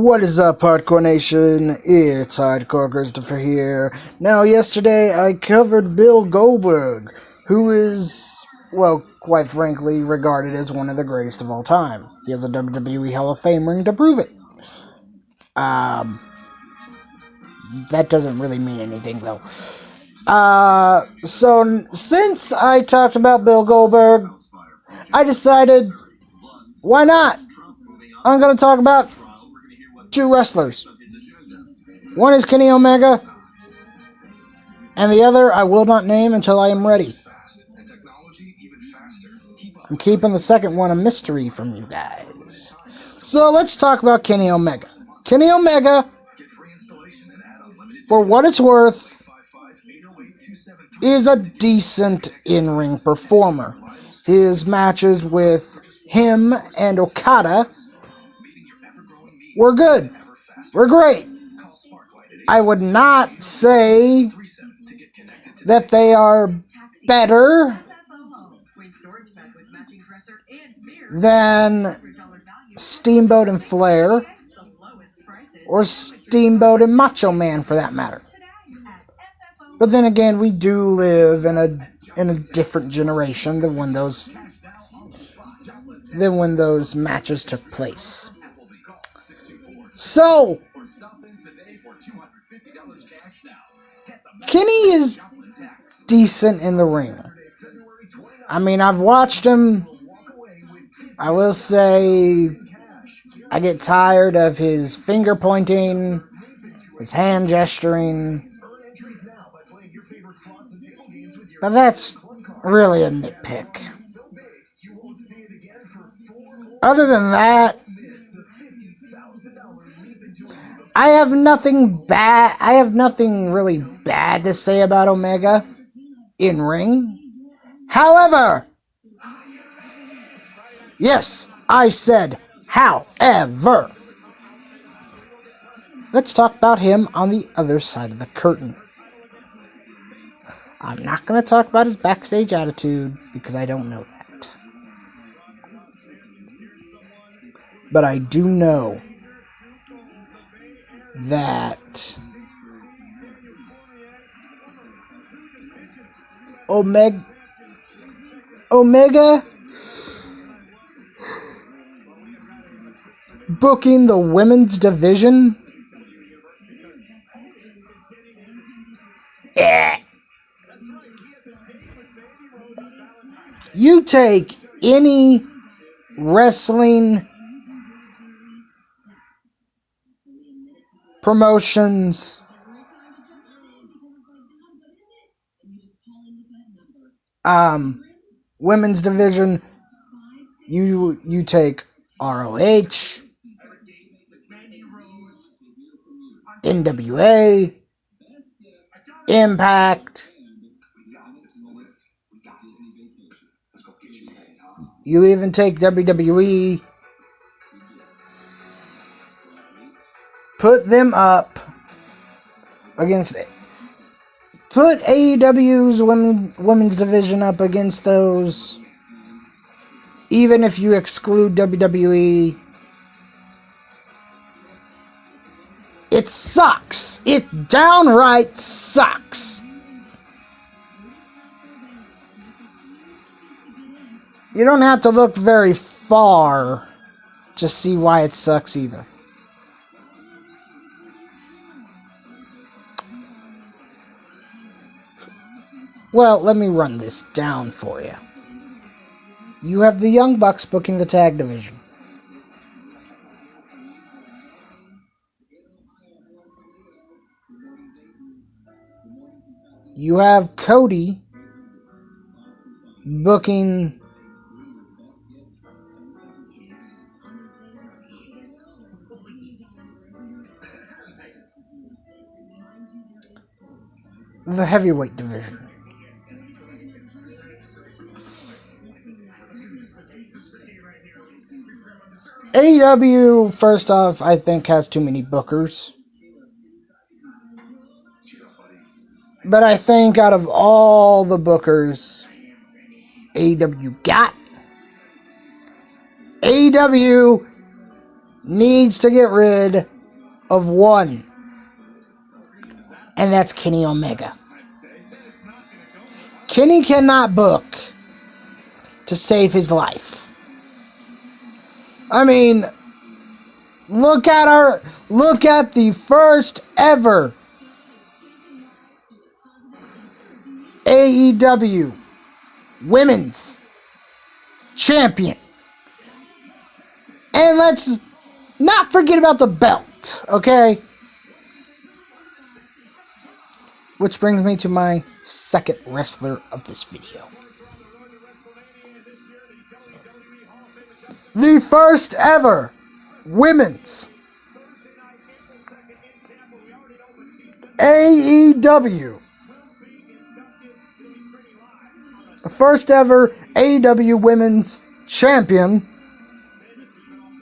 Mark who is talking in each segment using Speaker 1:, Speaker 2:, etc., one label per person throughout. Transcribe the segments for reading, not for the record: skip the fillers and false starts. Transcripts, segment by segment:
Speaker 1: What is up, Hardcore Nation? It's Hardcore Christopher here. Now, yesterday I covered Bill Goldberg, who is, well, quite frankly, regarded as one of the greatest of all time. He has a WWE Hall of Fame ring to prove it. That doesn't really mean anything, though. So, since I talked about Bill Goldberg, I decided, why not? I'm going to talk about two wrestlers. One is Kenny Omega, and the other I will not name until I am ready. I'm keeping the second one a mystery from you guys. So let's talk about Kenny Omega. Kenny Omega, for what it's worth, is a decent in-ring performer. His matches with him and Okada were good. Were great. I would not say that they are better than Steamboat and Flair, or Steamboat and Macho Man for that matter. But then again, we do live in a different generation than when those matches took place. So, Kenny is decent in the ring. I mean, I've watched him. I will say I get tired of his finger pointing, his hand gesturing. But that's really a nitpick. Other than that, I have nothing really bad to say about Omega in ring. However, yes, I said however. Let's talk about him on the other side of the curtain. I'm not going to talk about his backstage attitude because I don't know that. But I do know that Omega booking the women's division, you take any wrestling promotions women's division, you take ROH, NWA, Impact, you even take WWE, put them up against it. Put AEW's women's division up against those. Even if you exclude WWE, it sucks. It downright sucks. You don't have to look very far to see why it sucks either. Well, let me run this down for you. You have the Young Bucks booking the tag division. You have Cody booking the heavyweight division. AEW, first off, I think has too many bookers. But I think out of all the bookers AEW got, AEW needs to get rid of one, and that's Kenny Omega. Kenny cannot book to save his life. I mean, look at the first ever AEW Women's Champion. And let's not forget about the belt, okay? Which brings me to my second wrestler of this video. The first ever women's AEW. The first ever AEW Women's Champion,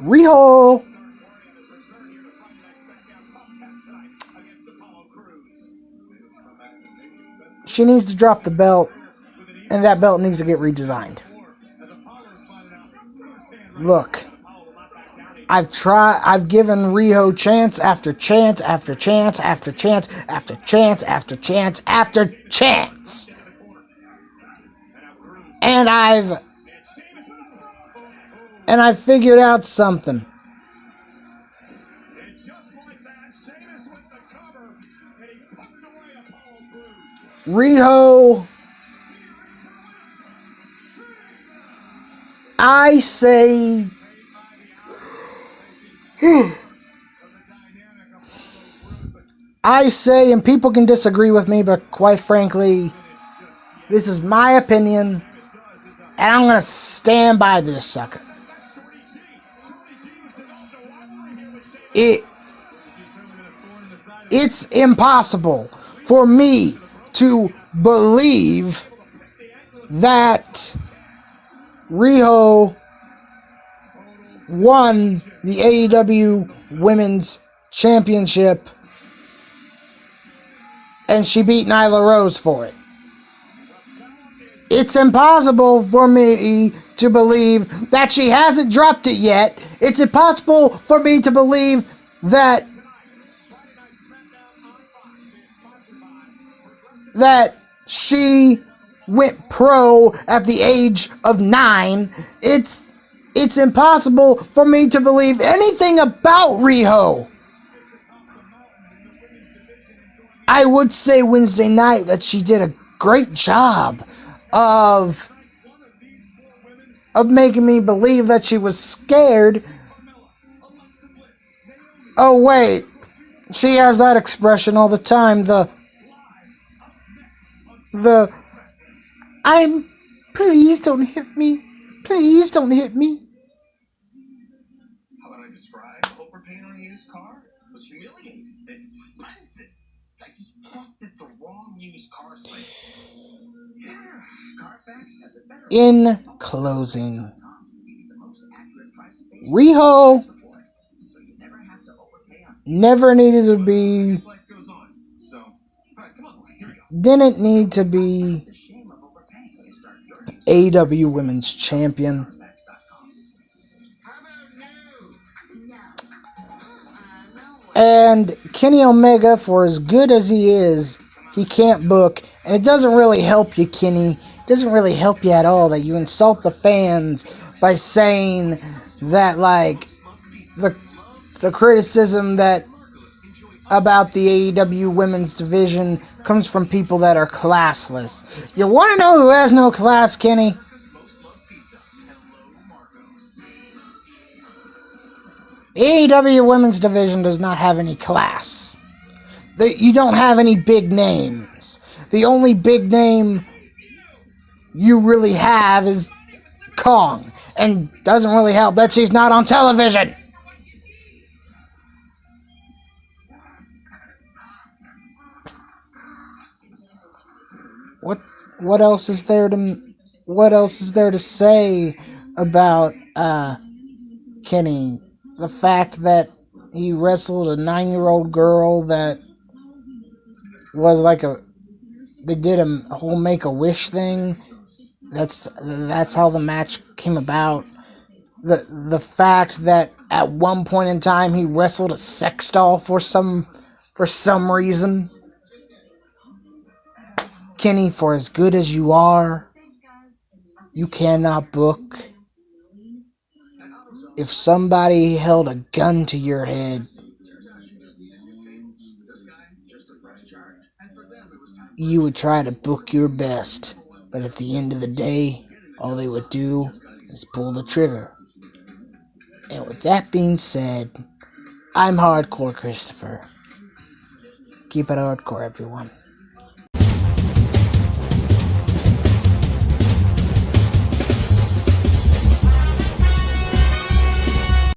Speaker 1: Riho. She needs to drop the belt, and that belt needs to get redesigned. Look, I've given Riho chance after chance after chance after chance after chance after chance after chance. And I've figured out something. Riho, I say, and people can disagree with me, but quite frankly, this is my opinion, and I'm going to stand by this sucker. It's impossible for me to believe that Riho won the AEW Women's Championship and she beat Nyla Rose for it. It's impossible for me to believe that she hasn't dropped it yet. It's impossible for me to believe that she went pro at the age of 9. It's impossible for me to believe anything about Riho. I would say Wednesday night that she did a great job of making me believe that she was scared. Oh wait, she has that expression all the time, please don't hit me. Please don't hit me.
Speaker 2: How would I describe overpaying on a used car? It was humiliating. It's expensive. I just trusted the wrong used car site. Yeah, Carfax has a better.
Speaker 1: In closing, Riho never needed to be, didn't need to be AEW Women's Champion. And Kenny Omega, for as good as he is, he can't book. And it doesn't really help you, Kenny. It doesn't really help you at all that you insult the fans by saying that, like, the criticism that about the AEW women's division comes from people that are classless. You want to know who has no class, Kenny? The AEW women's division does not have any class. You don't have any big names. The only big name you really have is Kong. And doesn't really help that she's not on television. What else is there to say about Kenny? The fact that he wrestled a 9-year-old girl that was like they did a whole Make-A-Wish thing. That's how the match came about. The fact that At one point in time, he wrestled a sex doll for some reason. Kenny, for as good as you are, you cannot book. If somebody held a gun to your head, you would try to book your best. But at the end of the day, all they would do is pull the trigger. And with that being said, I'm Hardcore Christopher. Keep it hardcore, everyone.